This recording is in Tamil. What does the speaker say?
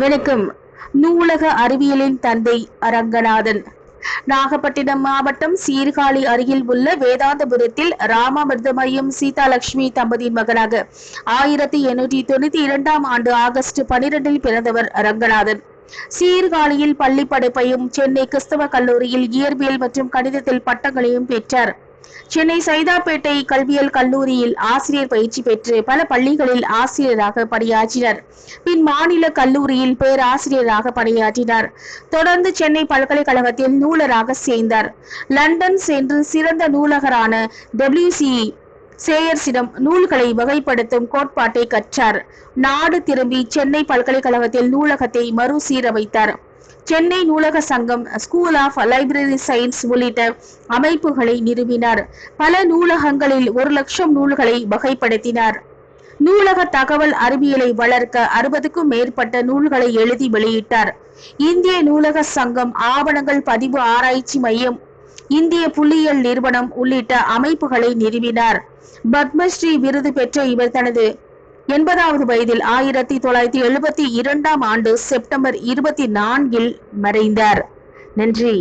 வணக்கம். நூலக அறிவியலின் தந்தை அரங்கநாதன். நாகப்பட்டினம் மாவட்டம் சீர்காழி அருகில் உள்ள வேதாந்தபுரத்தில் ராமாமிர்தமயம் சீதாலட்சுமி தம்பதியின் மகனாக 1892 ஆண்டு ஆகஸ்ட் 12 பிறந்தவர் அரங்கநாதன். சீர்காழியில் பள்ளி படிப்பையும் சென்னை கிறிஸ்தவ கல்லூரியில் இயற்பியல் மற்றும் கணிதத்தில் பட்டங்களையும் பெற்றார். சென்னை சைதாப்பேட்டை கல்வியியல் கல்லூரியில் ஆசிரியர் பயிற்சி பெற்று பல பள்ளிகளில் ஆசிரியராக பணியாற்றினார். பின் மாநில கல்லூரியில் பேராசிரியராக பணியாற்றினார். தொடர்ந்து சென்னை பல்கலைக்கழகத்தில் நூலராக சேர்ந்தார். லண்டன் சென்று சிறந்த நூலகரான WC சேயர்ஸிடம் நூல்களை வகைப்படுத்தும் கோட்பாட்டை கற்றார். நாடு திரும்பி சென்னை பல்கலைக்கழகத்தில் நூலகத்தை மறுசீரமைத்தார். சென்னை நூலக சங்கம், ஸ்கூல் ஆஃப் லைப்ரரி சயின்ஸ் உள்ளிட்ட அமைப்புகளை நிறுவினார். பல நூலகங்களில் 1,00,000 நூல்களை வகைப்படுத்தினார். நூலக தகவல் அறிவியலை வளர்க்க 60க்கும் மேற்பட்ட நூல்களை எழுதி வெளியிட்டார். இந்திய நூலக சங்கம், ஆவணங்கள் பதிவு ஆராய்ச்சி மையம், இந்திய புள்ளியியல் நிறுவனம் உள்ளிட்ட அமைப்புகளை நிறுவினார். பத்மஸ்ரீ விருது பெற்ற இவர் தனது 80வது வயதில் 1972 ஆண்டு செப்டம்பர் 24 மறைந்தார். நன்றி.